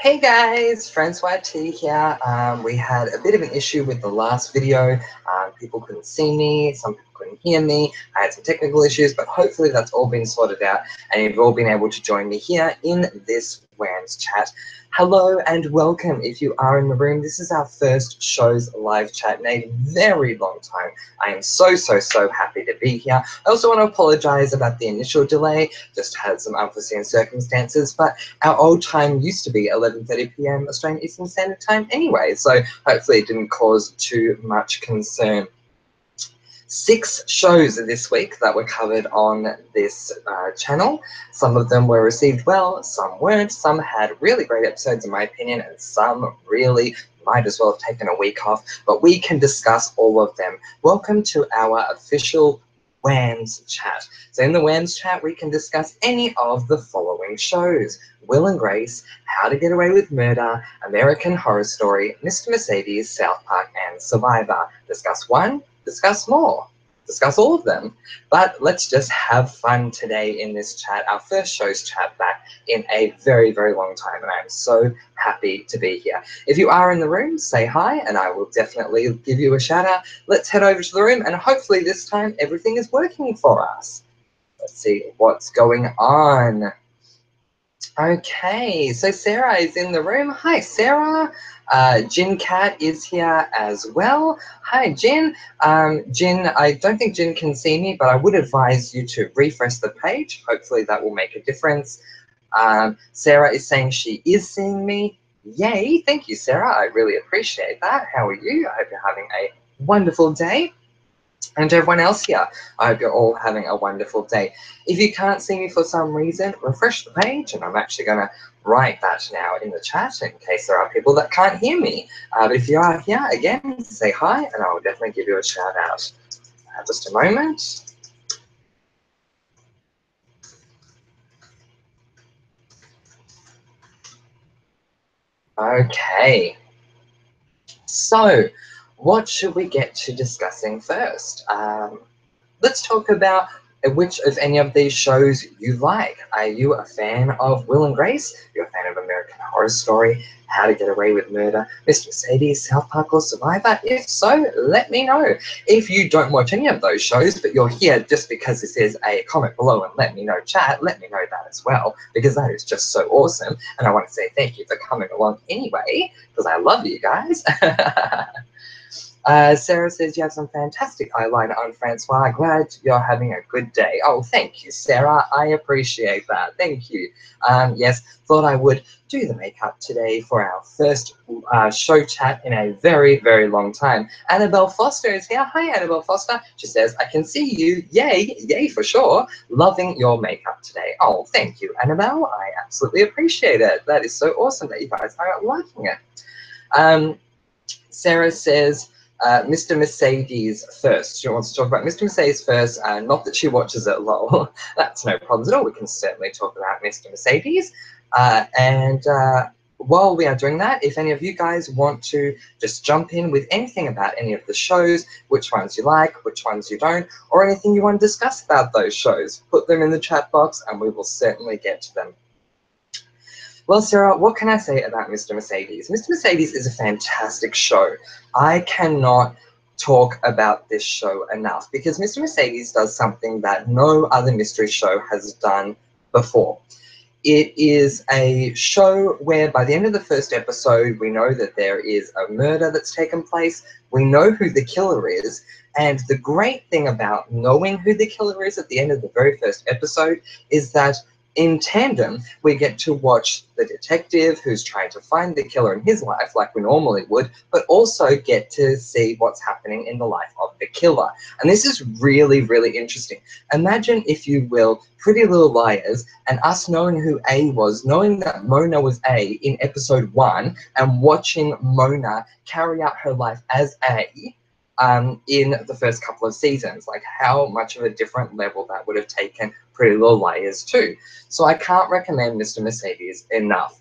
Hey guys, Francois T here. We had a bit of an issue with the last video. People couldn't see me, some people couldn't hear me. I had some technical issues, but hopefully that's all been sorted out and you've all been able to join me here in this WHAMSS chat. Hello and welcome. If you are in the room, this is our first show's live chat in a very long time. I am so happy to be here. I also want to apologize about the initial delay, just had some unforeseen circumstances, but our old time used to be 11:30 p.m. Australian Eastern Standard Time anyway, so hopefully it didn't cause too much concern. 6 shows this week that were covered on this channel. Some of them were received well, some weren't. Some had really great episodes in my opinion, and some really might as well have taken a week off, but we can discuss all of them. Welcome to our official WHAMSS chat. So in the WHAMSS chat, we can discuss any of the following shows: Will and Grace, How to Get Away with Murder, American Horror Story, Mr. Mercedes, South Park, and Survivor. Discuss one, discuss more, discuss all of them. But let's just have fun today in this chat, our first show's chat back in a very long time, and I'm so happy to be here. If you are in the room, say hi and I will definitely give you a shout out. Let's head over to the room and hopefully this time everything is working for us. Let's see what's going on. Okay, so Sarah is in the room. Hi, Sarah. Jin Cat is here as well. Hi, Jin. Jin, I don't think Jin can see me, but I would advise you to refresh the page. Hopefully that will make a difference. Sarah is saying she is seeing me. Yay, thank you, Sarah. I really appreciate that. How are you? I hope you're having a wonderful day. And to everyone else here, I hope you're all having a wonderful day. If you can't see me for some reason, refresh the page, and I'm actually going to write that now in the chat in case there are people that can't hear me. But if you are here, again, say hi, and I will definitely give you a shout out. Just a moment. Okay. So, what should we get to discussing first? Let's talk about which of any of these shows you like. Are you a fan of Will and Grace? You're a fan of American Horror Story, How to Get Away with Murder, Mr. Mercedes, South Park, or Survivor? If so, let me know. If you don't watch any of those shows, but you're here just because this is a comment below and let me know chat, let me know that as well, because that is just so awesome. And I want to say thank you for coming along anyway, because I love you guys. Sarah says you have some fantastic eyeliner on, Francois. Glad you're having a good day. Oh, thank you, Sarah. I appreciate that. Thank you. Yes, thought I would do the makeup today for our first show chat in a very long time. Annabelle Foster is here. Hi, Annabelle Foster. She says, I can see you. Yay, yay for sure. Loving your makeup today. Oh, thank you, Annabelle. I absolutely appreciate it. That is so awesome that you guys are liking it. Sarah says, Mr. Mercedes first. She wants to talk about Mr. Mercedes first, not that she watches it, lol. That's no problems at all. We can certainly talk about Mr. Mercedes. While we are doing that, if any of you guys want to just jump in with anything about any of the shows, which ones you like, which ones you don't, or anything you want to discuss about those shows, put them in the chat box and we will certainly get to them. Well, Sarah, what can I say about Mr. Mercedes? Mr. Mercedes is a fantastic show. I cannot talk about this show enough because Mr. Mercedes does something that no other mystery show has done before. It is a show where by the end of the first episode, we know that there is a murder that's taken place. We know who the killer is. And the great thing about knowing who the killer is at the end of the very first episode is that in tandem, we get to watch the detective who's trying to find the killer in his life like we normally would, but also get to see what's happening in the life of the killer. And this is really interesting. Imagine, if you will, Pretty Little Liars and us knowing who A was, knowing that Mona was A in episode 1 and watching Mona carry out her life as A in the first couple of seasons. Like how much of a different level that would have taken Pretty Little Liars too. So I can't recommend Mr. Mercedes enough.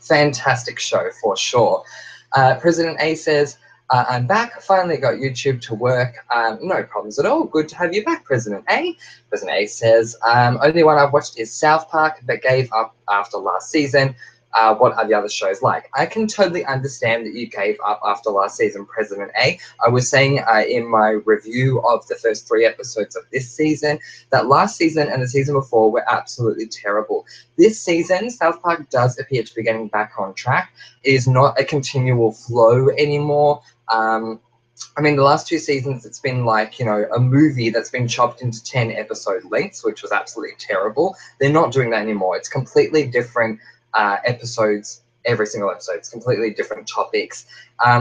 Fantastic show for sure. President A says, I'm back, finally got YouTube to work. No problems at all. Good to have you back, President A. President A says, only one I've watched is South Park, but gave up after last season. what are the other shows like? I can totally understand that you gave up after last season, President A. I was saying in my review of the first 3 episodes of this season that last season and the season before were absolutely terrible. This season, South Park does appear to be getting back on track. It is not a continual flow anymore. I mean, the last 2 seasons, it's been like, you know, a movie that's been chopped into 10 episode lengths, which was absolutely terrible. They're not doing that anymore. It's completely different episodes, every single episode. It's completely different topics.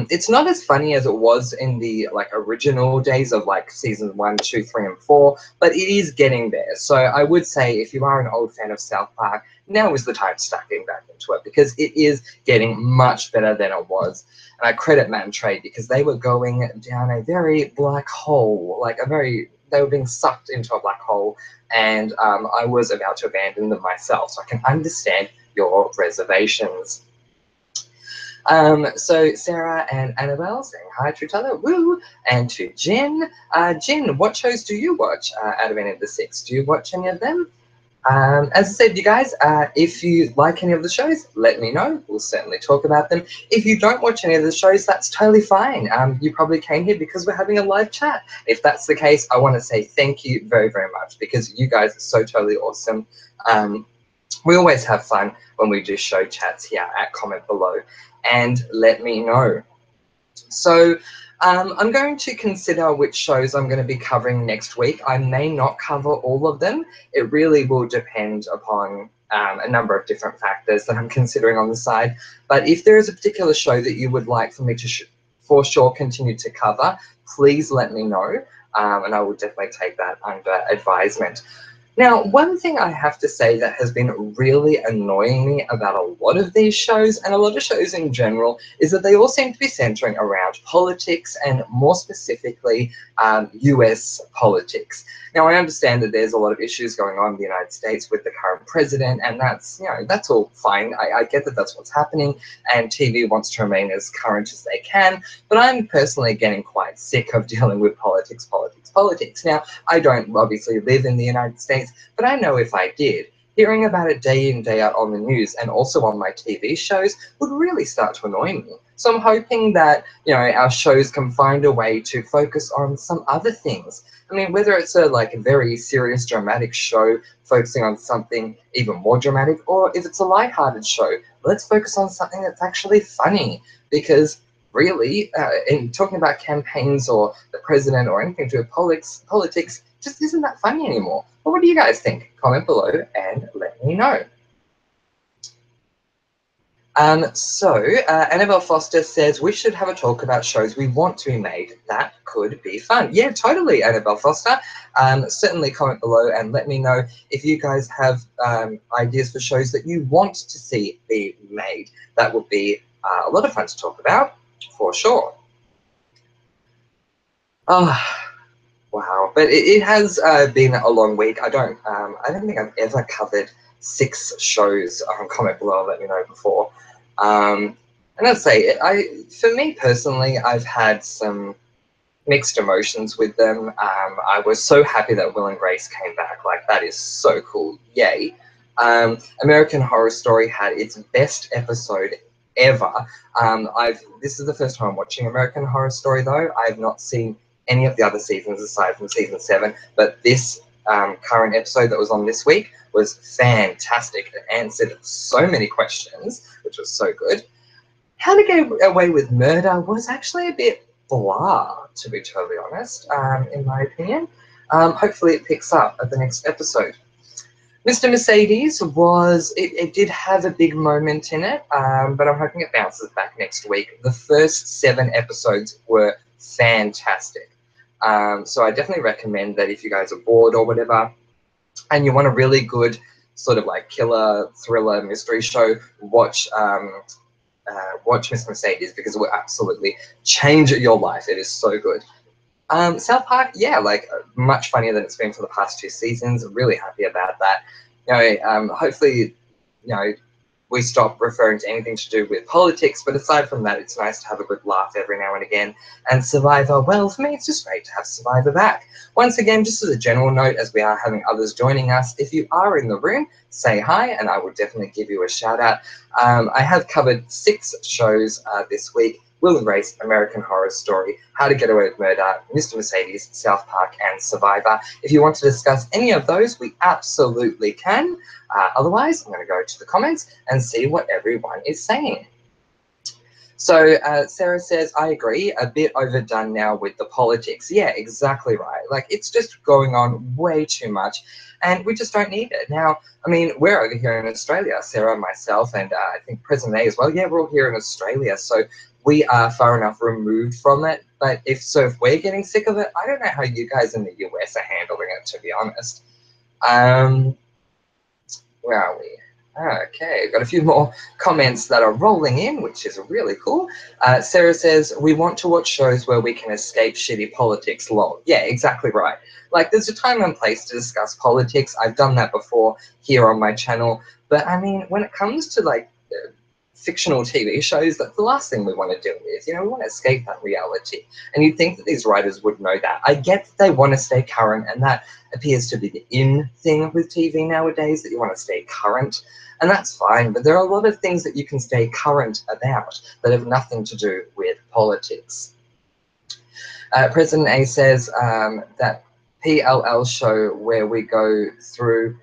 It's not as funny as it was in the like original days of like seasons 1, 2, 3, and 4, but it is getting there. So I would say if you are an old fan of South Park, now is the time to start getting back into it because it is getting much better than it was. And I credit Matt and Trey because they were going down a very black hole, like they were being sucked into a black hole, and I was about to abandon them myself. So I can understand your reservations. So Sarah and Annabelle saying hi to each other, woo, and to Jen. Jen, what shows do you watch out of any of the 6? Do you watch any of them? As I said, you guys, if you like any of the shows, let me know. We'll certainly talk about them. If you don't watch any of the shows, that's totally fine. You probably came here because we're having a live chat. If that's the case, I want to say thank you very, very much because you guys are so totally awesome. We always have fun when we do show chats here at Comment Below, and let me know. So I'm going to consider which shows I'm going to be covering next week. I may not cover all of them. It really will depend upon a number of different factors that I'm considering on the side. But if there is a particular show that you would like for me to for sure continue to cover, please let me know, and I will definitely take that under advisement. Now, one thing I have to say that has been really annoying me about a lot of these shows, and a lot of shows in general, is that they all seem to be centering around politics and more specifically US politics. Now, I understand that there's a lot of issues going on in the United States with the current president, and that's, you know, that's all fine. I get that that's what's happening, and TV wants to remain as current as they can, but I'm personally getting quite sick of dealing with politics. Now, I don't obviously live in the United States, but I know if I did, hearing about it day in, day out on the news and also on my TV shows would really start to annoy me. So I'm hoping that, you know, our shows can find a way to focus on some other things. I mean, whether it's a very serious, dramatic show focusing on something even more dramatic, or if it's a lighthearted show, let's focus on something that's actually funny. Because really, in talking about campaigns or the president or anything to do with politics just isn't that funny anymore. But what do you guys think? Comment below and let me know. Annabelle Foster says, we should have a talk about shows we want to be made. That could be fun. Yeah, totally, Annabelle Foster. Certainly comment below and let me know if you guys have ideas for shows that you want to see be made. That would be a lot of fun to talk about, for sure. Oh, wow. But it has been a long week. I don't think I've ever covered 6 shows on comment below and let me know before. And I'd say, for me personally, I've had some mixed emotions with them. I was so happy that Will and Grace came back. Like, that is so cool. Yay. American Horror Story had its best episode ever. This is the first time I'm watching American Horror Story, though. I have not seen any of the other seasons aside from season 7, but this current episode that was on this week was fantastic. It answered so many questions, which was so good. How to Get Away with Murder was actually a bit blah, to be totally honest, in my opinion. Hopefully it picks up at the next episode. Mr. Mercedes it did have a big moment in it, but I'm hoping it bounces back next week. The first 7 episodes were fantastic. So I definitely recommend that if you guys are bored or whatever, and you want a really good sort of like killer, thriller, mystery show, watch Miss Mercedes, because it will absolutely change your life. It is so good. South Park, yeah, like much funnier than it's been for the past 2 seasons. I'm really happy about that. You know, hopefully, you know, we stop referring to anything to do with politics, but aside from that, it's nice to have a good laugh every now and again. And Survivor, well, for me, it's just great to have Survivor back. Once again, just as a general note, as we are having others joining us, if you are in the room, say hi, and I will definitely give you a shout out. I have covered 6 shows this week: Will and Grace, American Horror Story, How to Get Away with Murder, Mr. Mercedes, South Park, and Survivor. If you want to discuss any of those, we absolutely can. Otherwise, I'm going to go to the comments and see what everyone is saying. So Sarah says, I agree, a bit overdone now with the politics. Yeah, exactly right. Like, it's just going on way too much, and we just don't need it. Now, I mean, we're over here in Australia, Sarah, myself, and I think President A as well. Yeah, we're all here in Australia, so we are far enough removed from it. But if we're getting sick of it, I don't know how you guys in the US are handling it, to be honest. Where are we? Okay, got a few more comments that are rolling in, which is really cool. Sarah says, we want to watch shows where we can escape shitty politics, lol. Yeah, exactly right. Like, there's a time and place to discuss politics. I've done that before here on my channel. But, I mean, when it comes to, like, fictional TV shows, that's the last thing we want to deal with. You know, we want to escape that reality. And you'd think that these writers would know that. I get that they want to stay current, and that appears to be the in thing with TV nowadays, that you want to stay current. And that's fine, but there are a lot of things that you can stay current about that have nothing to do with politics. President A says that PLL show where we go through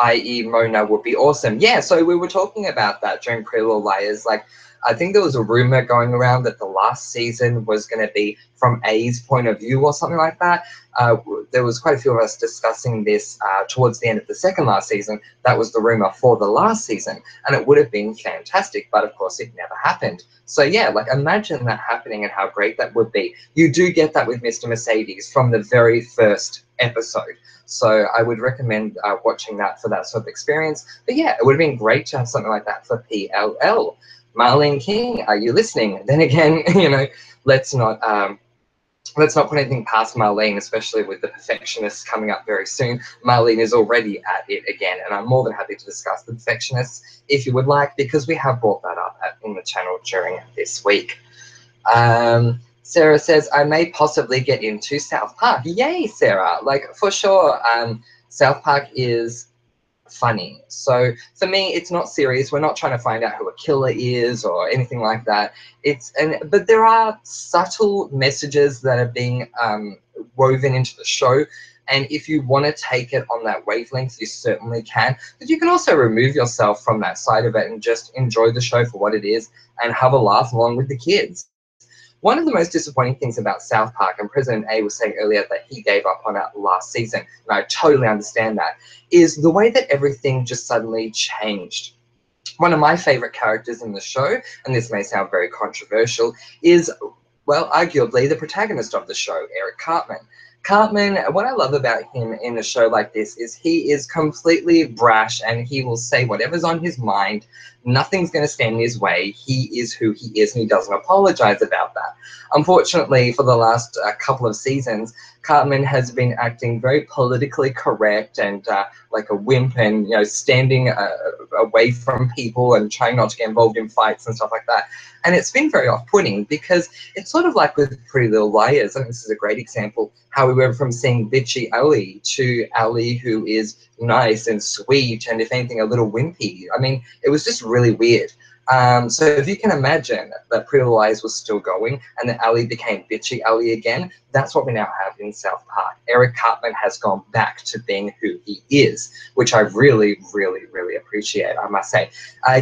i.e. Mona would be awesome. Yeah, so we were talking about that during Pretty Little Liars. Like, I think there was a rumor going around that the last season was going to be from A's point of view or something like that. There was quite a few of us discussing this towards the end of the second last season. That was the rumor for the last season, and it would have been fantastic, but of course it never happened. So yeah, like, imagine that happening and how great that would be. You do get that with Mr. Mercedes from the very first episode. So I would recommend watching that for that sort of experience. But yeah, it would have been great to have something like that for PLL. Marlene King, are you listening? Then again, you know, let's not put anything past Marlene, especially with The Perfectionists coming up very soon. Marlene is already at it again, and I'm more than happy to discuss The Perfectionists if you would like, because we have brought that up in the channel during this week. Sarah says, I may possibly get into South Park. Yay, Sarah. Like, for sure, South Park is funny. So for me, it's not serious. We're not trying to find out who a killer is or anything like that. But there are subtle messages that are being woven into the show. And if you want to take it on that wavelength, you certainly can. But you can also remove yourself from that side of it and just enjoy the show for what it is and have a laugh along with the kids. One of the most disappointing things about South Park, and President A was saying earlier that he gave up on it last season, and I totally understand that, is the way that everything just suddenly changed. One of my favorite characters in the show, and this may sound very controversial, is, well, arguably the protagonist of the show, Eric Cartman. Cartman, what I love about him in a show like this is he is completely brash and he will say whatever's on his mind. Nothing's going to stand in his way. He is who he is, and he doesn't apologize about that. Unfortunately, for the last couple of seasons, Cartman has been acting very politically correct and like a wimp, and, you know, standing away from people and trying not to get involved in fights and stuff like that. And it's been very off-putting, because it's sort of like with Pretty Little Liars. I think this is a great example, how we went from seeing bitchy Ellie to Ellie who is nice and sweet and, if anything, a little wimpy. I mean, it was just really weird. So if you can imagine that Pretty Little Liars was still going and that Ellie became bitchy Ellie again, that's what we now have in South Park. Eric Cartman has gone back to being who he is, which I really, really, really appreciate, I must say.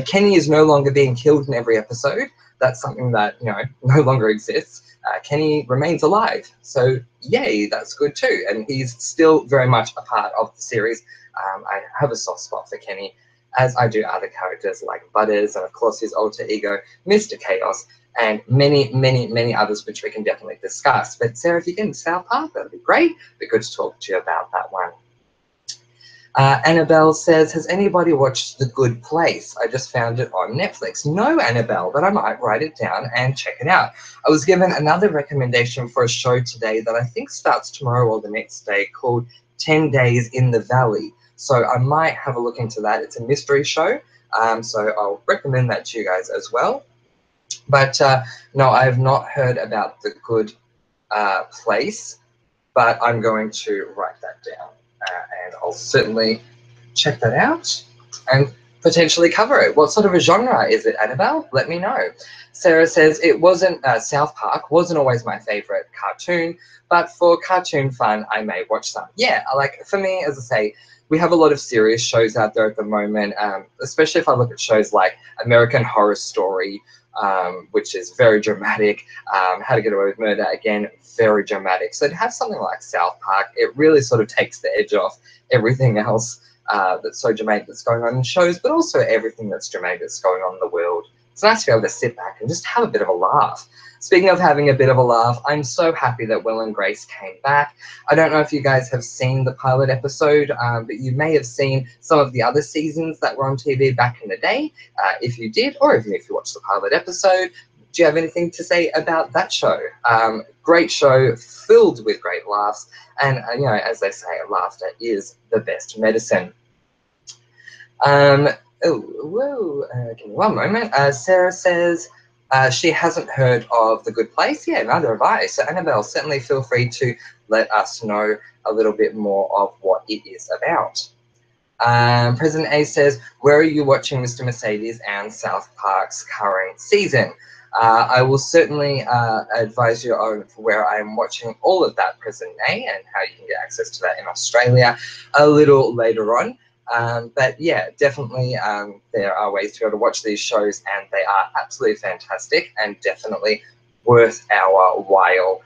Kenny is no longer being killed in every episode. That's something that, you know, no longer exists. Kenny remains alive, so yay, that's good too. And he's still very much a part of the series. I have a soft spot for Kenny, as I do other characters like Butters, and of course his alter ego, Mr. Chaos, and many, many, many others, which we can definitely discuss. But Sarah, if you get into South Park, that'd be great. It'd be good to talk to you about that one. Annabelle says, has anybody watched The Good Place? I just found it on Netflix. No, Annabelle, but I might write it down and check it out. I was given another recommendation for a show today that I think starts tomorrow or the next day, called 10 Days in the Valley. So I might have a look into that. It's a mystery show, so I'll recommend that to you guys as well. But no, I have not heard about The Good Place, but I'm going to write that down, and I'll certainly check that out and potentially cover it. What sort of a genre is it, Annabelle? Let me know. Sarah says, it wasn't, South Park wasn't always my favorite cartoon, but for cartoon fun, I may watch some. Yeah, like for me, as I say, we have a lot of serious shows out there at the moment, especially if I look at shows like American Horror Story, which is very dramatic. How to Get Away with Murder, again, very dramatic. So to have something like South Park, it really sort of takes the edge off everything else that's so dramatic that's going on in shows, but also everything that's dramatic that's going on in the world. It's nice to be able to sit back and just have a bit of a laugh. Speaking of having a bit of a laugh, I'm so happy that Will and Grace came back. I don't know if you guys have seen the pilot episode, but you may have seen some of the other seasons that were on TV back in the day. If you did, or even if you watched the pilot episode, do you have anything to say about that show? Great show, filled with great laughs, and you know, as they say, laughter is the best medicine. Give me one moment. Sarah says she hasn't heard of The Good Place. Yeah, neither have I. So Annabelle, certainly feel free to let us know a little bit more of what it is about. President A says, where are you watching Mr. Mercedes and South Park's current season? I will certainly advise you on where I am watching all of that, President A, and how you can get access to that in Australia a little later on. But yeah, definitely there are ways to be able to watch these shows, and they are absolutely fantastic and definitely worth our while.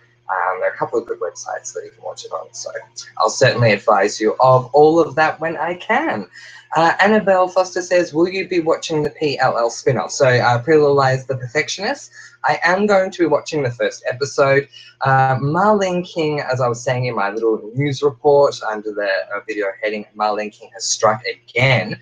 There are a couple of good websites that you can watch it on, so I'll certainly advise you of all of that when I can. Annabelle Foster says, will you be watching the PLL spin-off? So Pretty Little Liars, The Perfectionist. I am going to be watching the first episode. Marlene King, as I was saying in my little news report under the video heading, Marlene King has struck again,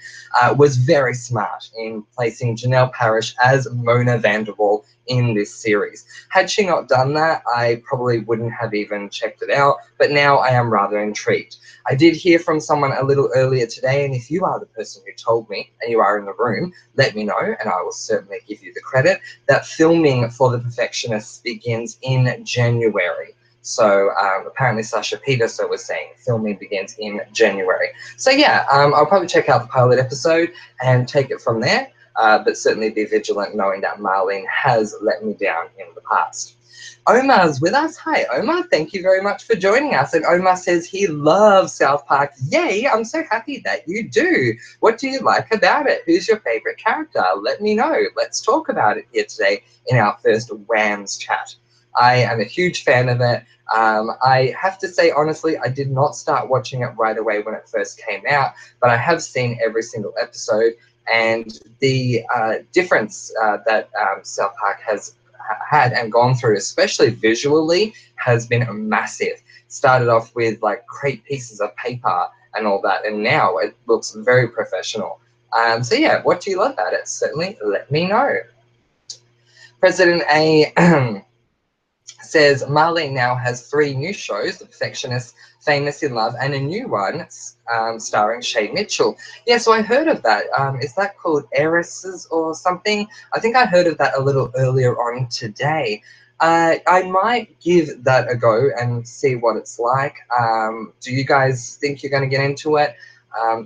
was very smart in placing Janelle Parrish as Mona Vanderwall in this series. Had she not done that, I probably wouldn't have even checked it out, but now I am rather intrigued. I did hear from someone a little earlier today, and if you are the person who told me and you are in the room, let me know and I will certainly give you the credit, that filming for The Perfectionists begins in January. So apparently Sasha Peterson was saying filming begins in January. So yeah, I'll probably check out the pilot episode and take it from there. But certainly be vigilant knowing that Marlene has let me down in the past. Omar's with us. Hi, Omar. Thank you very much for joining us. And Omar says he loves South Park. Yay, I'm so happy that you do. What do you like about it? Who's your favorite character? Let me know. Let's talk about it here today in our first WHAMSS chat. I am a huge fan of it. I have to say, honestly, I did not start watching it right away when it first came out, but I have seen every single episode. And the difference that South Park has had and gone through, especially visually, has been massive. Started off with like great pieces of paper and all that, and now it looks very professional. So yeah, what do you love about it? Certainly let me know. President A says Marlene now has 3 new shows, The Perfectionist, Famous in Love, and a new one starring Shay Mitchell. Yeah, so I heard of that. Is that called Heiresses or something? I think I heard of that a little earlier on today. I might give that a go and see what it's like. Do you guys think you're going to get into it?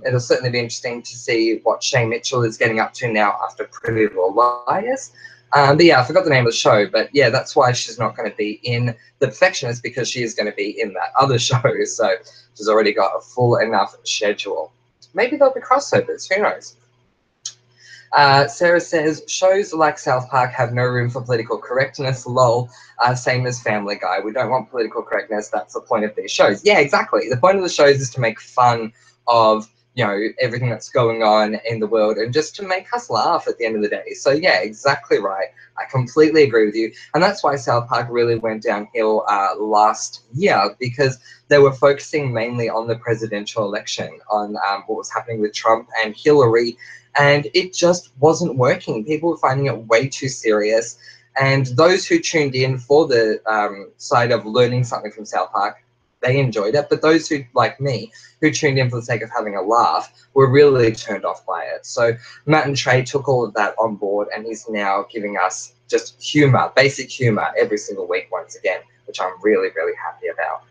It'll certainly be interesting to see what Shay Mitchell is getting up to now after Pretty Little Liars. But yeah, I forgot the name of the show, but yeah, that's why she's not going to be in The Perfectionist, because she is going to be in that other show, so she's already got a full enough schedule. Maybe there'll be crossovers, who knows? Sarah says, shows like South Park have no room for political correctness, lol, same as Family Guy. We don't want political correctness, that's the point of these shows. Yeah, exactly. The point of the shows is to make fun of, you know, everything that's going on in the world and just to make us laugh at the end of the day. So yeah, exactly right. I completely agree with you. And that's why South Park really went downhill last year, because they were focusing mainly on the presidential election, on what was happening with Trump and Hillary, and it just wasn't working. People were finding it way too serious. And those who tuned in for the side of learning something from South Park, they enjoyed it. But those who, like me, who tuned in for the sake of having a laugh, were really turned off by it. So Matt and Trey took all of that on board, and he's now giving us just humor, basic humor, every single week once again, which I'm really, really happy about.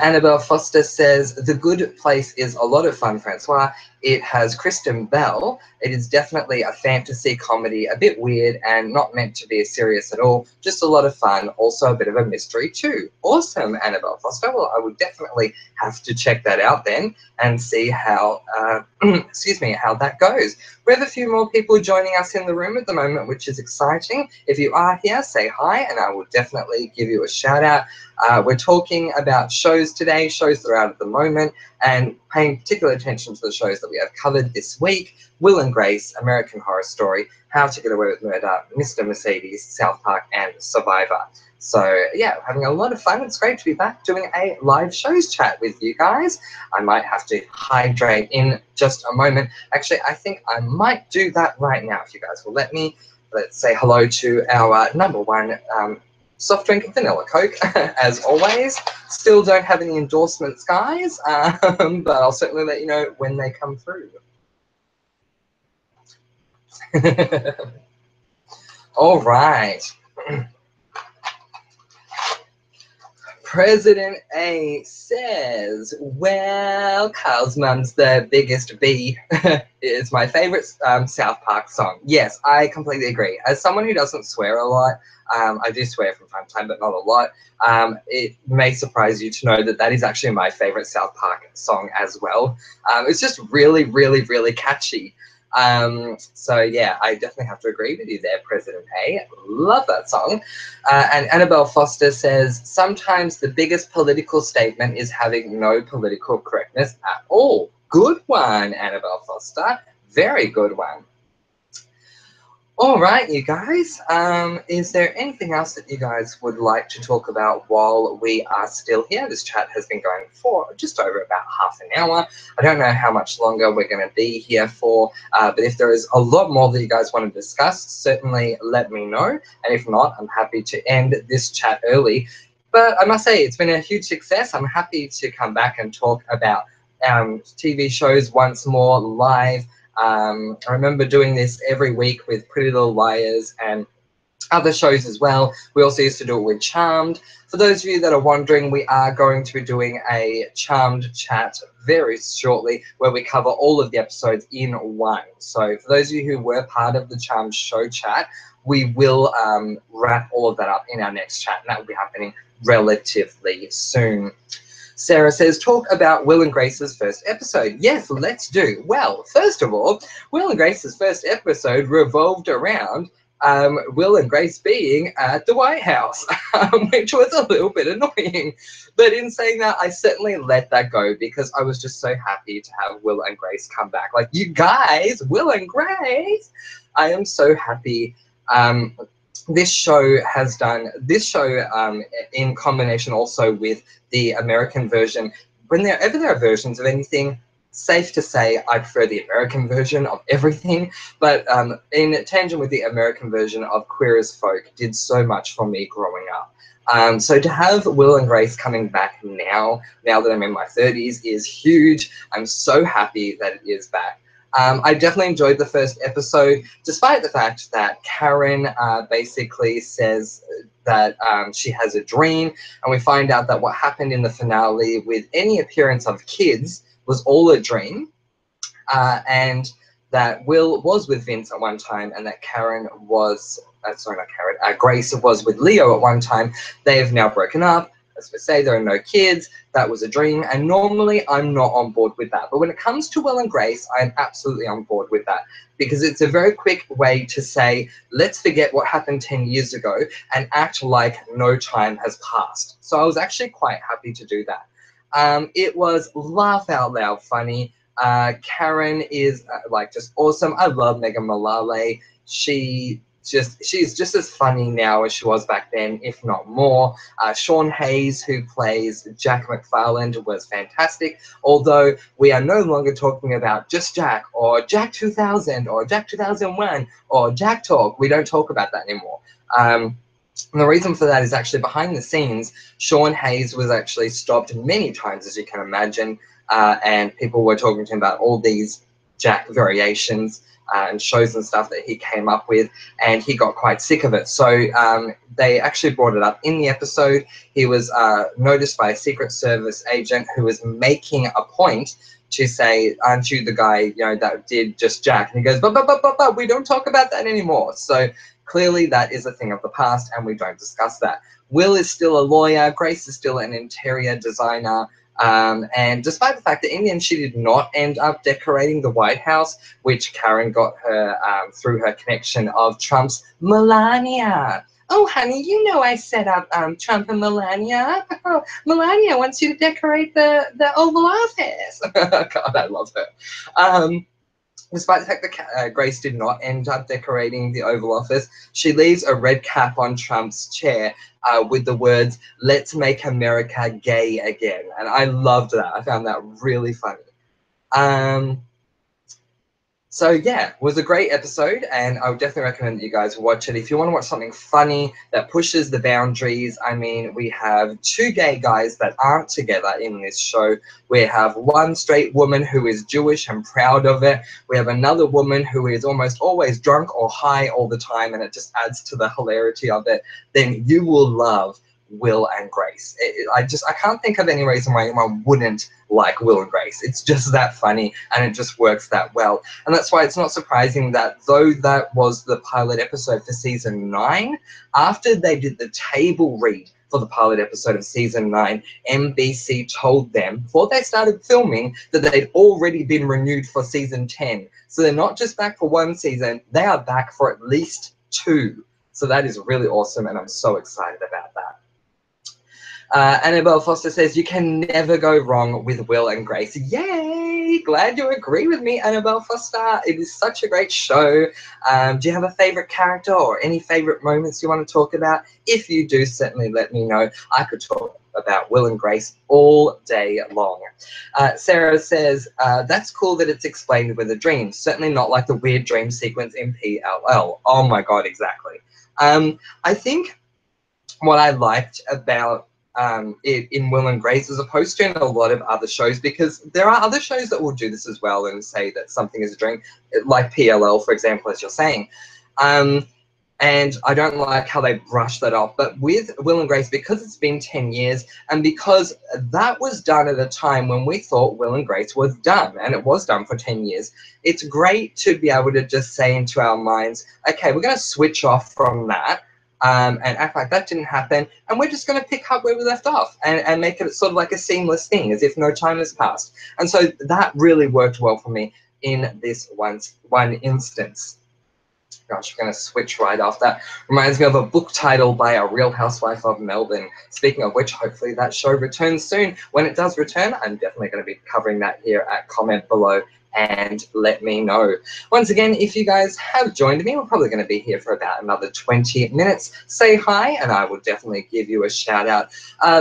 Annabelle Foster says, The Good Place is a lot of fun, Francois. It has Kristen Bell. It is definitely a fantasy comedy, a bit weird and not meant to be serious at all. Just a lot of fun. Also a bit of a mystery too. Awesome, Annabelle Foster. Well, I would definitely have to check that out then and see how, excuse me, how that goes. We have a few more people joining us in the room at the moment, which is exciting. If you are here, say hi and I will definitely give you a shout out. We're talking about shows today, shows that are out at the moment, and paying particular attention to the shows that we have covered this week: Will and Grace, American Horror Story, How to Get Away with Murder, Mr. Mercedes, South Park, and Survivor. So yeah, having a lot of fun. It's great to be back doing a live shows chat with you guys. I might have to hydrate in just a moment. Actually, I think I might do that right now if you guys will let me. Let's say hello to our number one soft drink, vanilla Coke, as always. Still don't have any endorsements, guys, but I'll certainly let you know when they come through. All right. President A says, well, Carl's mum's the biggest bee. It's my favorite South Park song. Yes, I completely agree. As someone who doesn't swear a lot, I do swear from time to time, but not a lot. It may surprise you to know that that is actually my favorite South Park song as well. It's just really, really, really catchy. So yeah, I definitely have to agree with you there, President A. Love that song. And Annabelle Foster says, sometimes the biggest political statement is having no political correctness at all. Good one, Annabelle Foster. Very good one. All right, you guys. Is there anything else that you guys would like to talk about while we are still here? This chat has been going for just over about half an hour. I don't know how much longer we're going to be here for, but if there is a lot more that you guys want to discuss, certainly let me know. And if not, I'm happy to end this chat early. But I must say, it's been a huge success. I'm happy to come back and talk about TV shows once more live. I remember doing this every week with Pretty Little Liars and other shows as well. We also used to do it with Charmed. For those of you that are wondering, we are going to be doing a Charmed chat very shortly where we cover all of the episodes in one. So for those of you who were part of the Charmed show chat, we will wrap all of that up in our next chat, and that will be happening relatively soon. Sarah says, talk about Will and Grace's first episode. Yes, let's do. Well, first of all, Will and Grace's first episode revolved around Will and Grace being at the White House, which was a little bit annoying. But in saying that, I certainly let that go because I was just so happy to have Will and Grace come back. Like, you guys, Will and Grace! I am so happy. This show in combination also with the American version. Whenever there are versions of anything, safe to say I prefer the American version of everything, but in tangent with the American version of Queer as Folk did so much for me growing up. So to have Will and Grace coming back now that I'm in my 30s is huge. I'm so happy that it is back. I definitely enjoyed the first episode, despite the fact that Karen basically says that she has a dream, and we find out that what happened in the finale with any appearance of kids was all a dream, and that Will was with Vince at one time, and that Karen was, sorry, not Karen, Grace was with Leo at one time. They have now broken up. As we say, there are no kids. That was a dream, and normally I'm not on board with that. But when it comes to Will and Grace, I'm absolutely on board with that because it's a very quick way to say, let's forget what happened 10 years ago and act like no time has passed. So I was actually quite happy to do that. It was laugh out loud funny. Karen is like just awesome. I love Megan Mullally. She's just as funny now as she was back then, if not more. Sean Hayes, who plays Jack McFarland, was fantastic, although we are no longer talking about just Jack or Jack 2000 or Jack 2001 or Jack Talk. We don't talk about that anymore. And the reason for that is actually behind the scenes, Sean Hayes was actually stopped many times, as you can imagine, and people were talking to him about all these Jack variations and shows and stuff that he came up with, and he got quite sick of it. So they actually brought it up in the episode. He was noticed by a Secret Service agent who was making a point to say, aren't you the guy, you know, that did just Jack? And he goes, but we don't talk about that anymore. So clearly that is a thing of the past and we don't discuss that. Will is still a lawyer, Grace is still an interior designer, and despite the fact that in the end she did not end up decorating the White House, which Karen got her through her connection of Trump's Melania. Oh, honey, you know I set up Trump and Melania. Melania wants you to decorate the Oval Office. God, I love her. Despite the fact that Grace did not end up decorating the Oval Office, she leaves a red cap on Trump's chair with the words, "Let's make America gay again." And I loved that. I found that really funny. So yeah, it was a great episode, and I would definitely recommend that you guys watch it. If you want to watch something funny that pushes the boundaries, I mean, we have two gay guys that aren't together in this show. We have one straight woman who is Jewish and proud of it. We have another woman who is almost always drunk or high all the time, and it just adds to the hilarity of it. Then you will love Will and Grace. I can't think of any reason why anyone wouldn't like Will and Grace. It's just that funny and it just works that well. And that's why it's not surprising that though that was the pilot episode for season 9, after they did the table read for the pilot episode of season 9, NBC told them before they started filming that they'd already been renewed for season 10. So they're not just back for one season, they are back for at least 2. So that is really awesome and I'm so excited about that. Annabelle Foster says, you can never go wrong with Will and Grace. Yay! Glad you agree with me, Annabelle Foster. It is such a great show. Do you have a favorite character or any favorite moments you want to talk about? If you do, certainly let me know. I could talk about Will and Grace all day long. Sarah says, that's cool that it's explained with a dream. Certainly not like the weird dream sequence in PLL. Oh my God, exactly. I think what I liked about it in Will and Grace as opposed to in a lot of other shows, because there are other shows that will do this as well and say that something is a dream, like PLL, for example, as you're saying. And I don't like how they brush that off. But with Will and Grace, because it's been 10 years and because that was done at a time when we thought Will and Grace was done, and it was done for 10 years, it's great to be able to just say into our minds, okay, we're going to switch off from that. And act like that didn't happen, and we're just going to pick up where we left off and make it sort of like a seamless thing, as if no time has passed. And so that really worked well for me in this one instance. Gosh, I'm going to switch right off. That reminds me of a book title by a Real Housewife of Melbourne. Speaking of which, hopefully that show returns soon. When it does return, I'm definitely going to be covering that here at comment below and let me know. Once again, if you guys have joined me, we're probably going to be here for about another 20 minutes. Say hi and I will definitely give you a shout out.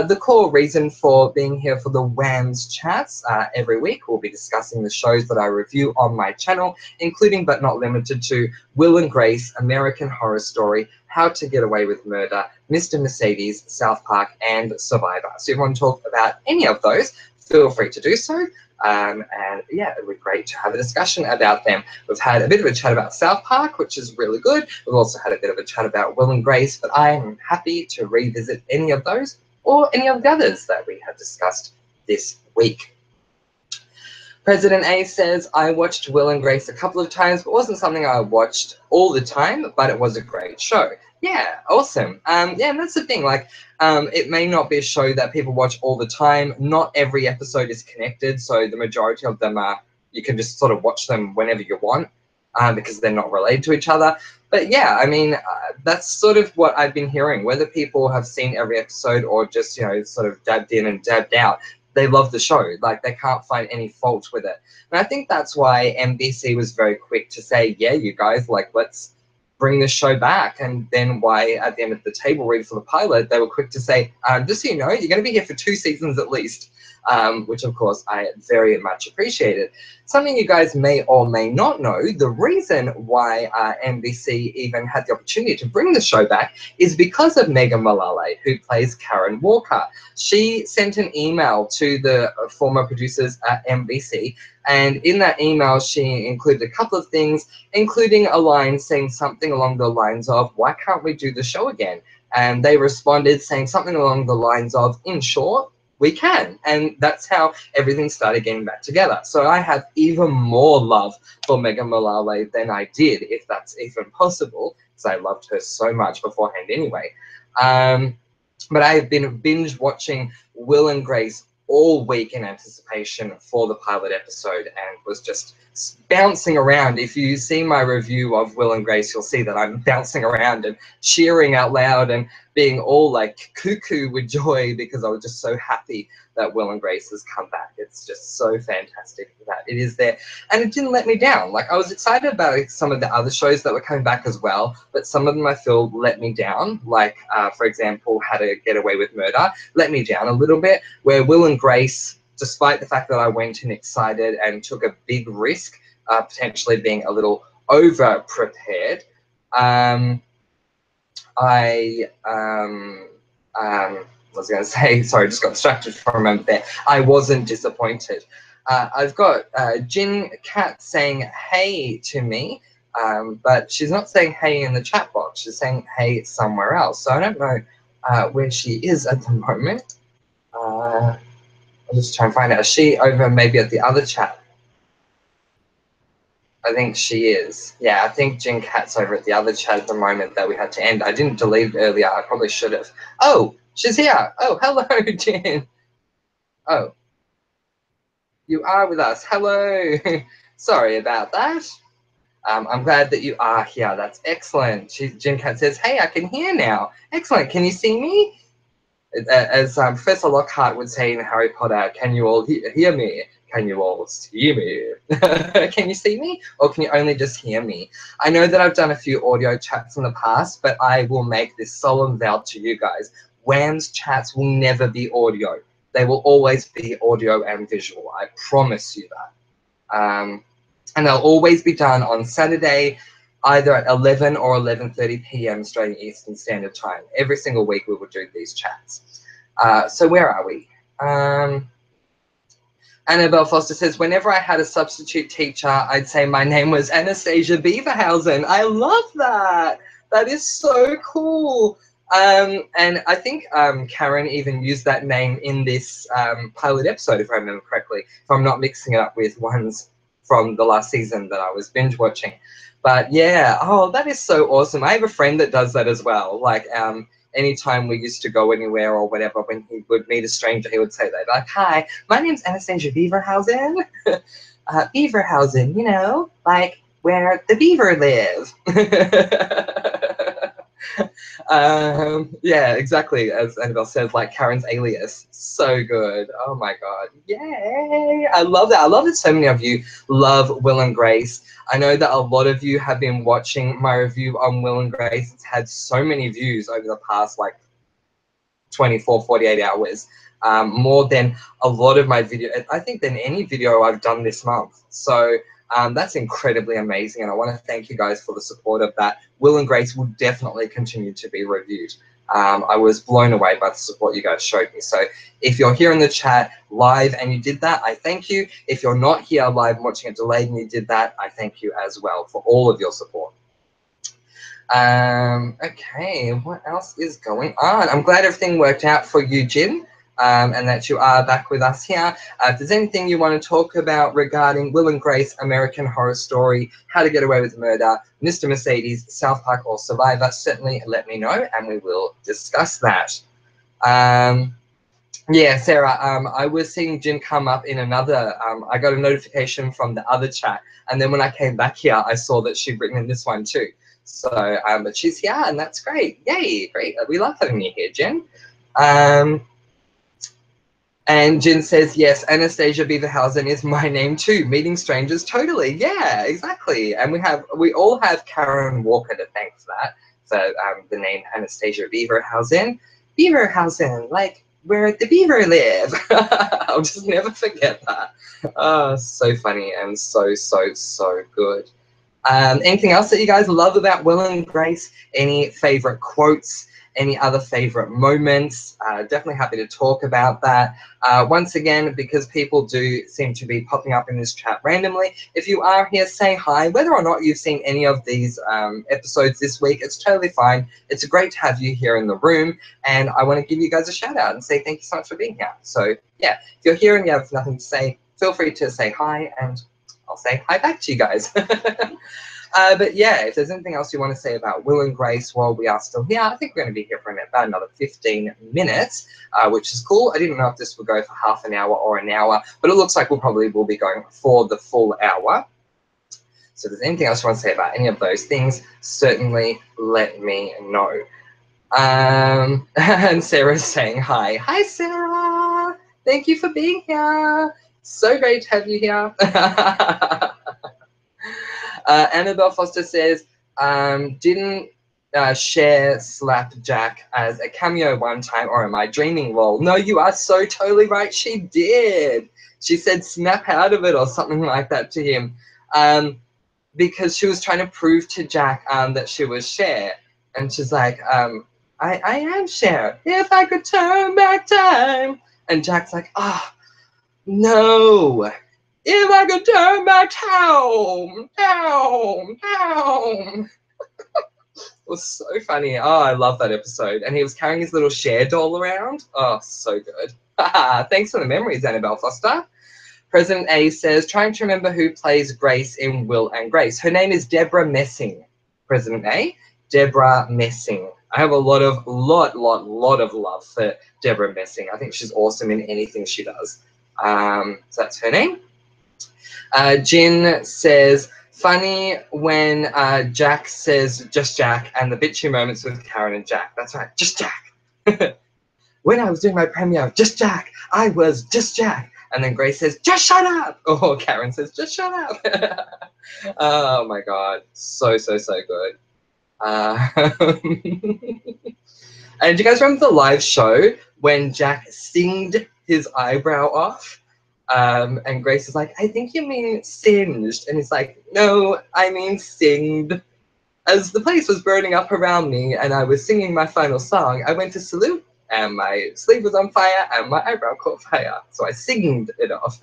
The core reason for being here for the WHAMSS Chats every week, we'll be discussing the shows that I review on my channel, including but not limited to Will and Grace, American Horror Story, How to Get Away with Murder, Mr. Mercedes, South Park, and Survivor. So if you want to talk about any of those, feel free to do so. And yeah, it would be great to have a discussion about them. We've had a bit of a chat about South Park, which is really good. We've also had a bit of a chat about Will and Grace, but I am happy to revisit any of those or any of the others that we have discussed this week. President A says, I watched Will and Grace a couple of times, but it wasn't something I watched all the time, but it was a great show. Yeah, awesome. Yeah, and that's the thing, like, it may not be a show that people watch all the time. Not every episode is connected, so the majority of them are, you can just sort of watch them whenever you want, because they're not related to each other. But yeah, I mean, that's sort of what I've been hearing, whether people have seen every episode or just, you know, sort of dabbed in and dabbed out. They love the show. Like, they can't find any fault with it. And I think that's why NBC was very quick to say, yeah, you guys, like, let's bring this show back. And then why at the end of the table read for the pilot, they were quick to say, just so you know, you're going to be here for 2 seasons at least. which of course I very much appreciated. Something you guys may or may not know, the reason why NBC even had the opportunity to bring the show back is because of Megan Mullally, who plays Karen Walker. She sent an email to the former producers at NBC, and in that email she included a couple of things, including a line saying something along the lines of, why can't we do the show again? And they responded saying something along the lines of, in short, we can. And that's how everything started getting back together. So I have even more love for Megan Mullally than I did, if that's even possible, because I loved her so much beforehand anyway. But I have been binge watching Will and Grace all week in anticipation for the pilot episode, and was just bouncing around. If you see my review of Will and Grace, you'll see that I'm bouncing around and cheering out loud and being all like cuckoo with joy because I was just so happy that Will and Grace has come back. It's just so fantastic that it is there, and it didn't let me down. Like, I was excited about some of the other shows that were coming back as well, but some of them I feel let me down. Like, for example, How to Get Away with Murder let me down a little bit, where Will and Grace, despite the fact that I went in excited and took a big risk, potentially being a little over prepared, I was going to say, sorry, just got distracted for a moment there. I wasn't disappointed. I've got Jin Cat saying hey to me, but she's not saying hey in the chat box. She's saying hey somewhere else. So I don't know where she is at the moment. I'll just try and find out. Is she over maybe at the other chat? I think she is. Yeah, I think Jin Cat's over at the other chat at the moment that we had to end. I didn't delete it earlier. I probably should have. Oh, she's here. Oh, hello, Jin. Oh, you are with us. Hello. Sorry about that. I'm glad that you are here. That's excellent. Jin Cat says, hey, I can hear now. Excellent. Can you see me? As Professor Lockhart would say in Harry Potter, can you all hear me? Can you all see me? Can you see me? Or can you only just hear me? I know that I've done a few audio chats in the past, but I will make this solemn vow to you guys. WHAMSS chats will never be audio. They will always be audio and visual. I promise you that. And they'll always be done on Saturday, either at 11 or 11:30 p.m. Australian Eastern Standard Time. Every single week we will do these chats. So where are we? Annabelle Foster says, whenever I had a substitute teacher, I'd say my name was Anastasia Beaverhausen. I love that. That is so cool. And I think Karen even used that name in this pilot episode, if I remember correctly, if I'm not mixing it up with ones from the last season that I was binge watching. But yeah, oh, that is so awesome. I have a friend that does that as well. Like, anytime we used to go anywhere or whatever, when he would meet a stranger, he would say that, like, hi, my name's Anastasia Beaverhausen. Beaverhausen, you know, like where the beaver live. Yeah, exactly, as Annabelle says, like Karen's alias. So good. Oh my god. Yay. I love that. I love that so many of you love Will and Grace. I know that a lot of you have been watching my review on Will and Grace. It's had so many views over the past like 24, 48 hours. More than a lot of my video, I think than any video I've done this month. So that's incredibly amazing, and I want to thank you guys for the support of that. Will and Grace will definitely continue to be reviewed. I was blown away by the support you guys showed me. So if you're here in the chat live and you did that, I thank you. If you're not here live watching it delayed and you did that, I thank you as well for all of your support. Okay, what else is going on? I'm glad everything worked out for you, Jin. And that you are back with us here. If there's anything you want to talk about regarding Will and Grace, American Horror Story, How to Get Away with Murder, Mr. Mercedes, South Park, or Survivor, certainly let me know and we will discuss that. Yeah, Sarah, I was seeing Jim come up in another, I got a notification from the other chat, and then when I came back here, I saw that she'd written in this one too. So, but she's here, and that's great. Yay, great. We love having you here, Jen. And Jen says, yes, Anastasia Beaverhausen is my name too. Meeting strangers, totally. Yeah, exactly. And we all have Karen Walker to thank for that. So the name Anastasia Beaverhausen. Beaverhausen, like where the beaver live. I'll just never forget that. Oh, so funny and so, so, so good. Anything else that you guys love about Will and Grace? Any favorite quotes? Any other favorite moments? Definitely happy to talk about that. Once again, because people do seem to be popping up in this chat randomly, if you are here, say hi. Whether or not you've seen any of these episodes this week, it's totally fine. It's great to have you here in the room, and I want to give you guys a shout out and say thank you so much for being here. So yeah, if you're here and you have nothing to say, feel free to say hi, and I'll say hi back to you guys. But yeah, if there's anything else you want to say about Will and Grace while we are still here, I think we're going to be here for about another 15 minutes, which is cool. I didn't know if this would go for half an hour or an hour, but it looks like we'll probably will be going for the full hour. So if there's anything else you want to say about any of those things, certainly let me know. And Sarah's saying hi. Hi, Sarah. Thank you for being here. So great to have you here. Annabelle Foster says, didn't Cher slap Jack as a cameo one time, or am I dreaming, lol? No, you are so totally right. She did. She said snap out of it or something like that to him, because she was trying to prove to Jack that she was Cher. And she's like, I am Cher. If I could turn back time. And Jack's like, ah, oh, no. If I could turn back time. It was so funny. Oh, I love that episode. And he was carrying his little Cher doll around. Oh, so good. Thanks for the memories, Annabelle Foster. President A says, trying to remember who plays Grace in Will and Grace. Her name is Deborah Messing. President A, Deborah Messing. I have a lot of love for Deborah Messing. I think she's awesome in anything she does. So that's her name. Jin says, funny when Jack says just Jack, and the bitchy moments with Karen and Jack. That's right, just Jack. When I was doing my premiere, just Jack, I was just Jack. And then Grace says, just shut up. Or Karen says, just shut up. Oh my God, so, so, so good. And do you guys remember the live show when Jack singed his eyebrow off? And Grace is like, I think you mean singed. And he's like, no, I mean singed. As the place was burning up around me and I was singing my final song, I went to salute and my sleeve was on fire and my eyebrow caught fire. So I singed it off.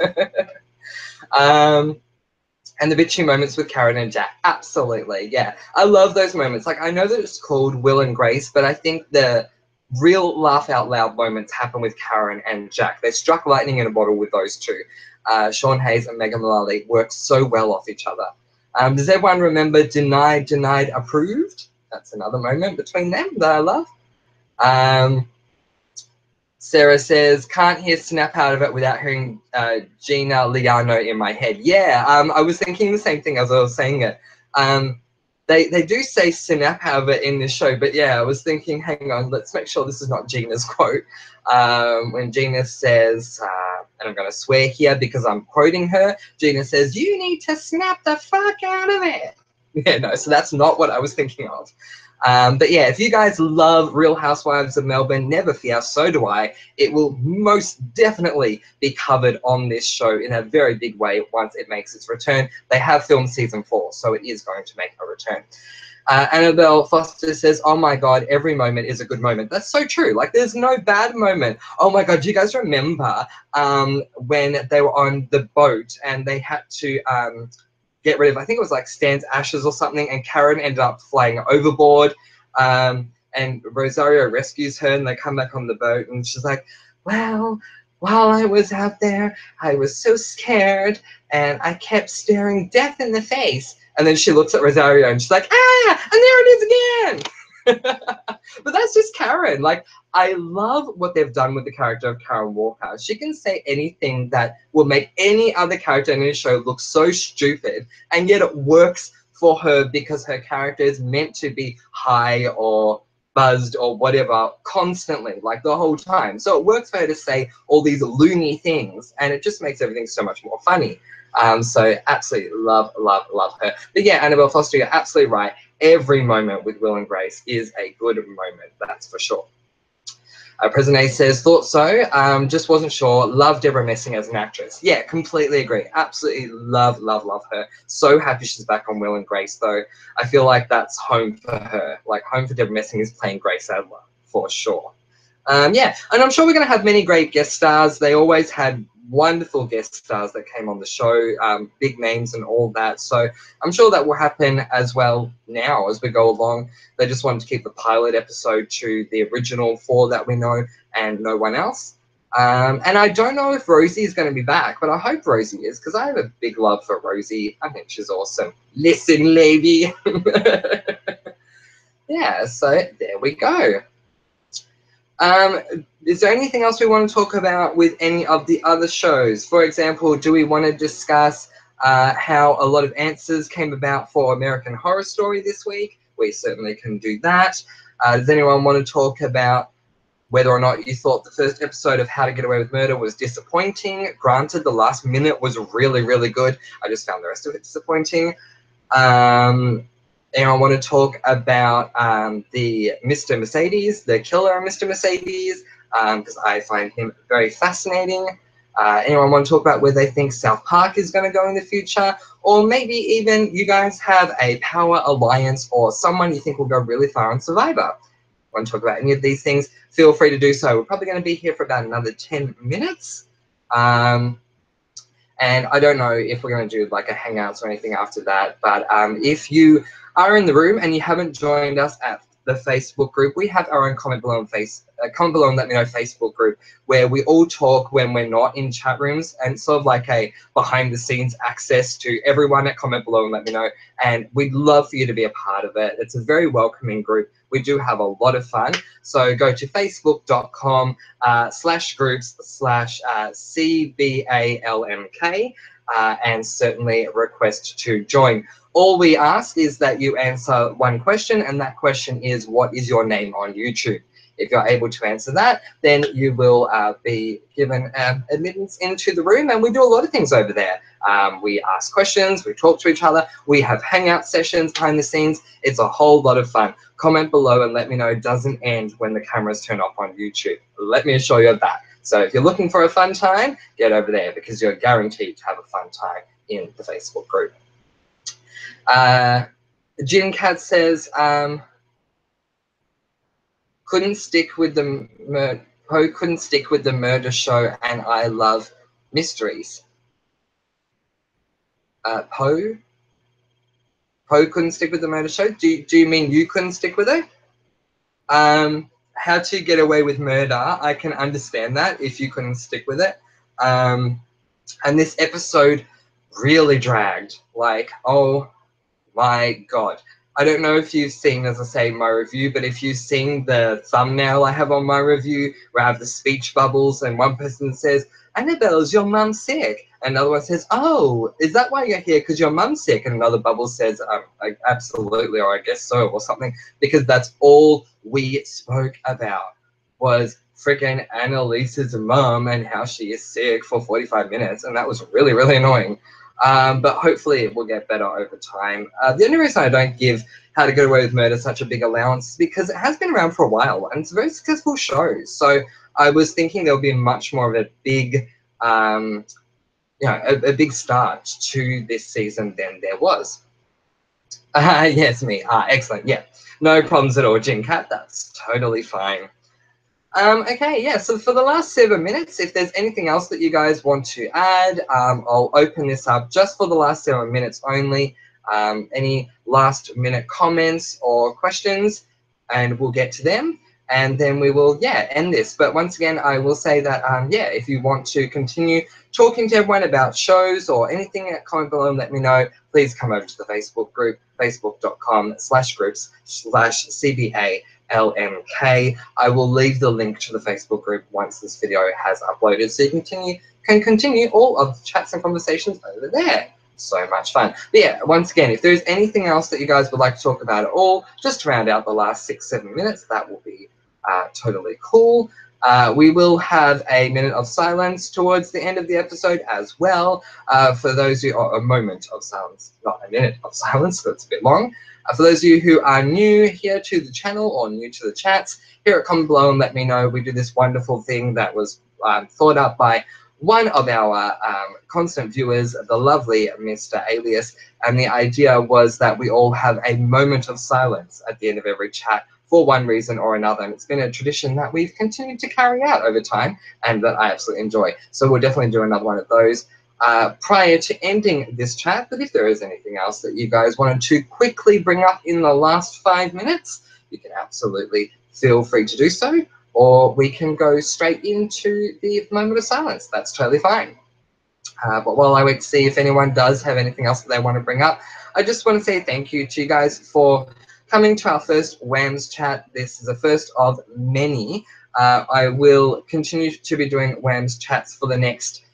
And the bitchy moments with Karen and Jack. Absolutely, yeah. I love those moments. Like, I know that it's called Will and Grace, but I think the real laugh out loud moments happen with Karen and Jack. They struck lightning in a bottle with those two. Sean Hayes and Megan Mullally work so well off each other. Does everyone remember Denied, Denied, Approved? That's another moment between them that I love. Sarah says, can't hear snap out of it without hearing Gina Liano in my head. Yeah, I was thinking the same thing as I was saying it. They do say snap out of it in this show, but yeah, I was thinking, hang on, let's make sure this is not Gina's quote. When Gina says, and I'm going to swear here because I'm quoting her, Gina says, you need to snap the fuck out of it. Yeah, no, so that's not what I was thinking of. But yeah, if you guys love Real Housewives of Melbourne, never fear, so do I. It will most definitely be covered on this show in a very big way once it makes its return. They have filmed season 4, so it is going to make a return. Annabelle Foster says, oh my God, every moment is a good moment. That's so true. Like, there's no bad moment. Oh my God, do you guys remember when they were on the boat and they had to get rid of, I think it was like Stan's ashes or something, and Karen ended up flying overboard, and Rosario rescues her and they come back on the boat and she's like, well, while I was out there, I was so scared and I kept staring death in the face. And then she looks at Rosario and she's like, ah, and there it is again. But that's just Karen. Like, I love what they've done with the character of Karen Walker. She can say anything that will make any other character in a show look so stupid, and yet it works for her because her character is meant to be high or buzzed or whatever constantly, like the whole time. So it works for her to say all these loony things, and it just makes everything so much more funny. So absolutely love her. But yeah, Annabelle Foster, you're absolutely right. Every moment with Will and Grace is a good moment, that's for sure. President A says, thought so, just wasn't sure. Love Deborah Messing as an actress. Yeah, completely agree. Absolutely love her. So happy she's back on Will and Grace, though. I feel like that's home for her. Like, home for Deborah Messing is playing Grace Adler, for sure. Yeah, and I'm sure we're going to have many great guest stars. They always had wonderful guest stars that came on the show, big names and all that. So I'm sure that will happen as well now as we go along. They just wanted to keep the pilot episode to the original 4 that we know and no one else. And I don't know if Rosie is going to be back, but I hope Rosie is, because I have a big love for Rosie. I think she's awesome. Listen, lady. Yeah, so there we go. Is there anything else we want to talk about with any of the other shows? For example, do we want to discuss how a lot of answers came about for American Horror Story this week? We certainly can do that. Does anyone want to talk about whether or not you thought the first episode of How to Get Away with Murder was disappointing? Granted, the last minute was really, really good. I just found the rest of it disappointing. And I want to talk about the Mr. Mercedes, the killer Mr. Mercedes, because I find him very fascinating. Anyone want to talk about where they think South Park is going to go in the future? Or maybe even you guys have a power alliance or someone you think will go really far on Survivor. Want to talk about any of these things, feel free to do so. We're probably going to be here for about another 10 minutes. And I don't know if we're going to do like a Hangouts or anything after that, but if you are in the room and you haven't joined us at the Facebook group, we have our own comment below and let me know Facebook group where we all talk when we're not in chat rooms, and sort of like a behind the scenes access to everyone at comment below and let me know. And we'd love for you to be a part of it. It's a very welcoming group. We do have a lot of fun. So go to facebook.com/groups/CBALMK and certainly request to join. All we ask is that you answer one question, and that question is, what is your name on YouTube? If you're able to answer that, then you will be given admittance into the room, and we do a lot of things over there. We ask questions, we talk to each other, we have hangout sessions behind the scenes. It's a whole lot of fun. Comment below and let me know it doesn't end when the cameras turn off on YouTube. Let me assure you of that. So if you're looking for a fun time, get over there, because you're guaranteed to have a fun time in the Facebook group. Jin Cat says, couldn't stick with the murder show, and I love mysteries. Poe couldn't stick with the murder show. Do you mean you couldn't stick with it? How to Get Away with Murder, I can understand that if you couldn't stick with it. And this episode really dragged. Like, oh my God. I don't know if you've seen, as I say, my review, but if you've seen the thumbnail I have on my review, where I have the speech bubbles, and one person says, Annabelle, is your mum sick? And another one says, oh, is that why you're here? Because your mum's sick? And another bubble says, absolutely, or I guess so, or something, because that's all we spoke about was freaking Annalise's mum and how she is sick for 45 minutes, and that was really, really annoying. But hopefully it will get better over time. The only reason I don't give How to Get Away with Murder such a big allowance is because it has been around for a while and it's a very successful show. So I was thinking there'll be much more of a big, a big start to this season than there was. Yes, me. Excellent. Yeah, no problems at all, Jim Cat. That's totally fine. Okay, yeah, so for the last 7 minutes, if there's anything else that you guys want to add, I'll open this up just for the last 7 minutes only. Any last minute comments or questions, and we'll get to them. And then we will, end this. But once again, I will say that, if you want to continue talking to everyone about shows or anything, comment below and let me know. Please come over to the Facebook group, facebook.com/groups/CBALMK. I will leave the link to the Facebook group once this video has uploaded, so you can continue all of the chats and conversations over there. So much fun. But yeah, once again, if there's anything else that you guys would like to talk about at all, just to round out the last 6-7 minutes, that will be totally cool. We will have a minute of silence towards the end of the episode as well, for those who are a moment of silence, not a minute of silence, that's a bit long. For those of you who are new here to the channel or new to the chats, here at Comment Below and let me know. We do this wonderful thing that was thought up by one of our constant viewers, the lovely Mr. Alias, and the idea was that we all have a moment of silence at the end of every chat for one reason or another, and it's been a tradition that we've continued to carry out over time and that I absolutely enjoy. So we'll definitely do another one of those prior to ending this chat. But if there is anything else that you guys wanted to quickly bring up in the last 5 minutes, you can absolutely feel free to do so, or we can go straight into the moment of silence. That's totally fine. But while I wait to see if anyone does have anything else that they want to bring up, I just want to say thank you to you guys for coming to our first WHAMSS chat. This is the first of many. I will continue to be doing WHAMSS chats for the next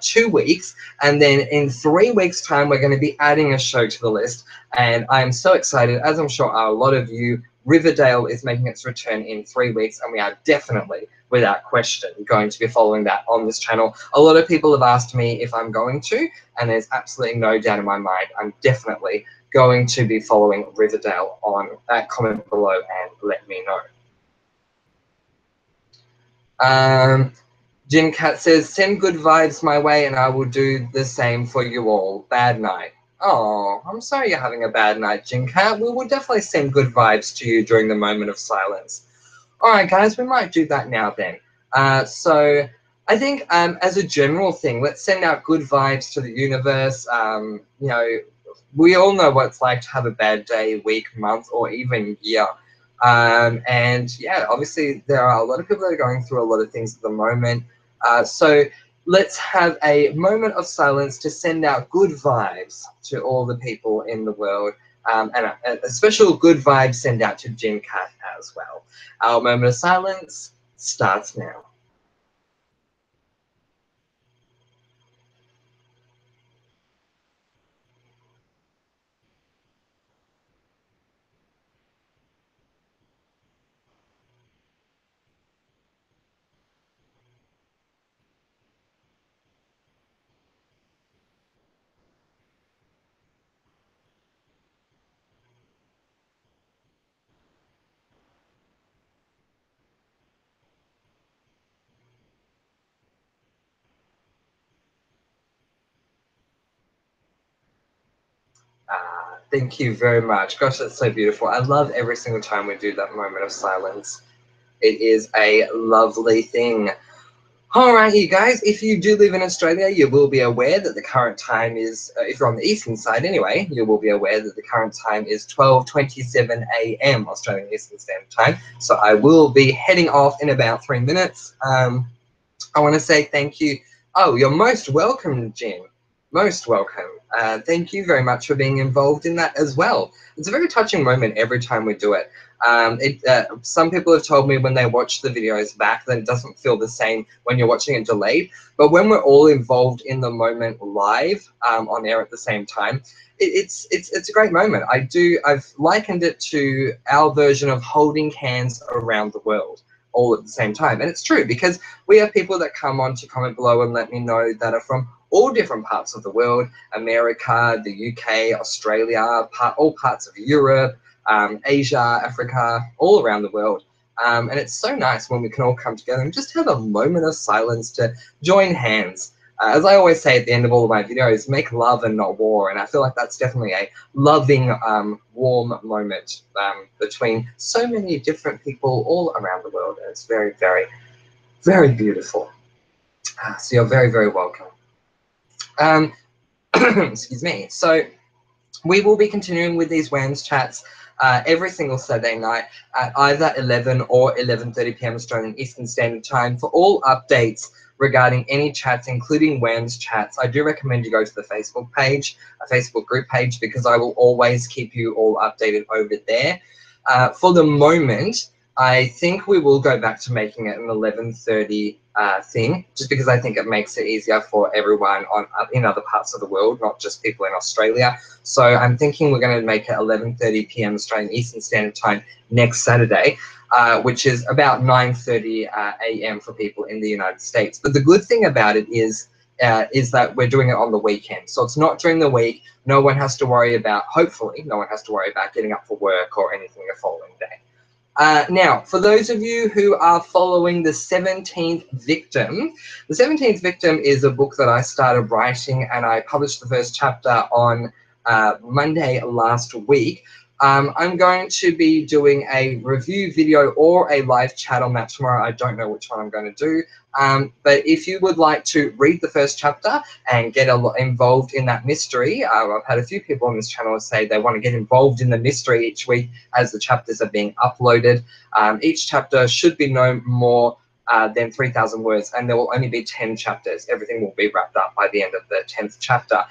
2 weeks, and then in 3 weeks' time, we're going to be adding a show to the list. And I'm so excited, as I'm sure a lot of you. Riverdale is making its return in 3 weeks, and we are definitely, without question, going to be following that on this channel. A lot of people have asked me if I'm going to, and there's absolutely no doubt in my mind I'm definitely going to be following Riverdale on that. Comment below and let me know. Jim Cat says, send good vibes my way and I will do the same for you all. Bad night. Oh, I'm sorry you're having a bad night, Jim Cat. We will definitely send good vibes to you during the moment of silence. All right, guys, we might do that now then. So I think as a general thing, let's send out good vibes to the universe. You know, we all know what it's like to have a bad day, week, month, or even year. And yeah, obviously there are a lot of people that are going through a lot of things at the moment. So let's have a moment of silence to send out good vibes to all the people in the world. And a special good vibe send out to Jim Cat as well. Our moment of silence starts now. Thank you very much. Gosh, that's so beautiful. I love every single time we do that moment of silence. It is a lovely thing. All right, you guys, if you do live in Australia, you will be aware that the current time is, if you're on the eastern side anyway, you will be aware that the current time is 12:27 a.m. Australian Eastern Standard Time. So I will be heading off in about 3 minutes. I want to say thank you. Oh, you're most welcome, Jim. Most welcome. Thank you very much for being involved in that as well. It's a very touching moment every time we do it. Some people have told me when they watch the videos back that it doesn't feel the same when you're watching it delayed. But when we're all involved in the moment live on air at the same time, it's a great moment. I've likened it to our version of holding hands around the world all at the same time. And it's true, because we have people that come on to comment below and let me know that are from all different parts of the world: America, the UK, Australia, all parts of Europe, Asia, Africa, all around the world. And it's so nice when we can all come together and just have a moment of silence to join hands. As I always say at the end of all of my videos, make love and not war. And I feel like that's definitely a loving, warm moment between so many different people all around the world. And it's very, very, very beautiful. So you're very, very welcome. Excuse me. So we will be continuing with these WHAMSS chats every single Saturday night at either 11 or 11:30 p.m. Australian Eastern Standard Time. For all updates regarding any chats, including WHAMSS chats, I do recommend you go to the Facebook page, a Facebook group page, because I will always keep you all updated over there. For the moment, I think we will go back to making it an 11:30 thing, just because I think it makes it easier for everyone in other parts of the world, not just people in Australia. So I'm thinking we're going to make it 11:30 p.m. Australian Eastern Standard Time next Saturday. which is about 9:30 a.m. for people in the United States. But the good thing about it is that we're doing it on the weekend. So it's not during the week. No one has to worry about, hopefully, no one has to worry about getting up for work or anything the following day. Now, for those of you who are following The 17th Victim, The 17th Victim is a book that I started writing, and I published the first chapter on Monday last week. I'm going to be doing a review video or a live chat on that tomorrow. I don't know which one I'm going to do. But if you would like to read the first chapter and get involved in that mystery, I've had a few people on this channel say they want to get involved in the mystery each week as the chapters are being uploaded. Each chapter should be no more than 3,000 words, and there will only be 10 chapters. Everything will be wrapped up by the end of the 10th chapter.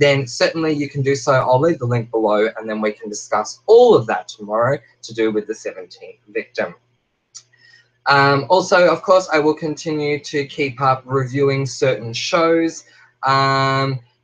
Then certainly you can do so. I'll leave the link below, and then we can discuss all of that tomorrow to do with The 17th Victim. Also, of course, I will continue to keep up reviewing certain shows.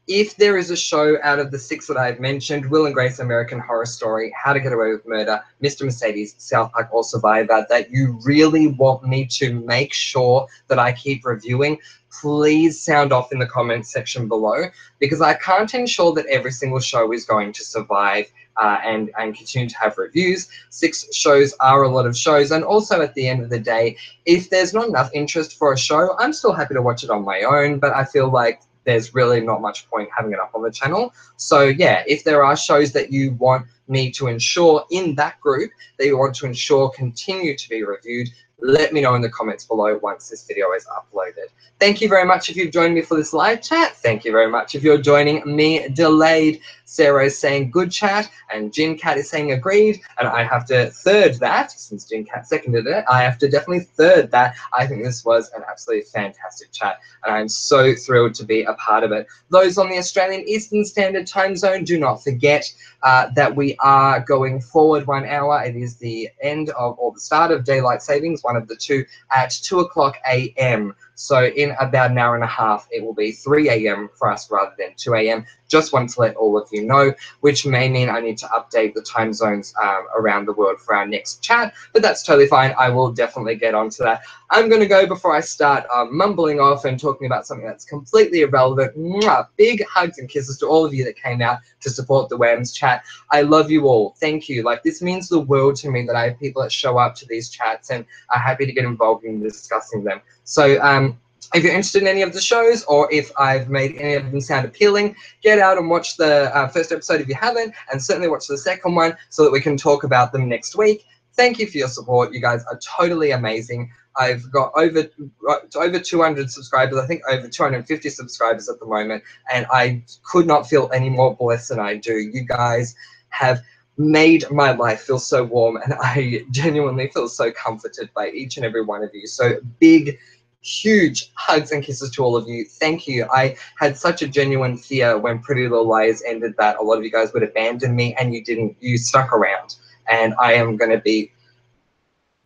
If there is a show out of the 6 that I've mentioned, Will and Grace, American Horror Story, How to Get Away with Murder, Mr. Mercedes, South Park or Survivor, that you really want me to make sure that I keep reviewing, please sound off in the comments section below, because I can't ensure that every single show is going to survive and continue to have reviews. 6 shows are a lot of shows, and also at the end of the day, if there's not enough interest for a show, I'm still happy to watch it on my own, but I feel like there's really not much point having it up on the channel. So yeah, if there are shows that you want me to ensure in that group, that you want to ensure continue to be reviewed, let me know in the comments below once this video is uploaded. Thank you very much if you've joined me for this live chat. Thank you very much if you're joining me delayed. Sarah is saying good chat, and Jin Cat is saying agreed, and I have to third that, since Jin Cat seconded it, I have to definitely third that. I think this was an absolutely fantastic chat, and I'm so thrilled to be a part of it. Those on the Australian Eastern Standard Time Zone, do not forget that we are going forward 1 hour. It is the end of, or the start of daylight savings, one of the two, at 2:00 a.m. So in about an hour and a half, it will be 3 a.m. for us rather than 2 a.m. Just wanted to let all of you know, which may mean I need to update the time zones around the world for our next chat, but that's totally fine. I will definitely get onto that. I'm going to go before I start mumbling off and talking about something that's completely irrelevant. Mwah! Big hugs and kisses to all of you that came out to support the WHAMSS chat. I love you all. Thank you. Like, this means the world to me that I have people that show up to these chats and are happy to get involved in discussing them. So if you're interested in any of the shows, or if I've made any of them sound appealing, get out and watch the first episode if you haven't, and certainly watch the second one so that we can talk about them next week. Thank you for your support. You guys are totally amazing. I've got over 200 subscribers, I think over 250 subscribers at the moment, and I could not feel any more blessed than I do. You guys have made my life feel so warm, and I genuinely feel so comforted by each and every one of you. So big, huge hugs and kisses to all of you. Thank you. I had such a genuine fear when Pretty Little Liars ended that a lot of you guys would abandon me, and you didn't. You stuck around, and I am going to be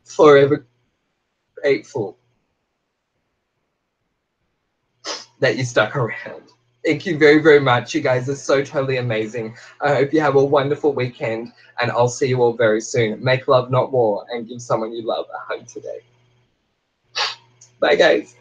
forever grateful that you stuck around. Thank you very, very much. You guys are so totally amazing. I hope you have a wonderful weekend, and I'll see you all very soon. Make love, not war, and give someone you love a hug today. Bye, guys.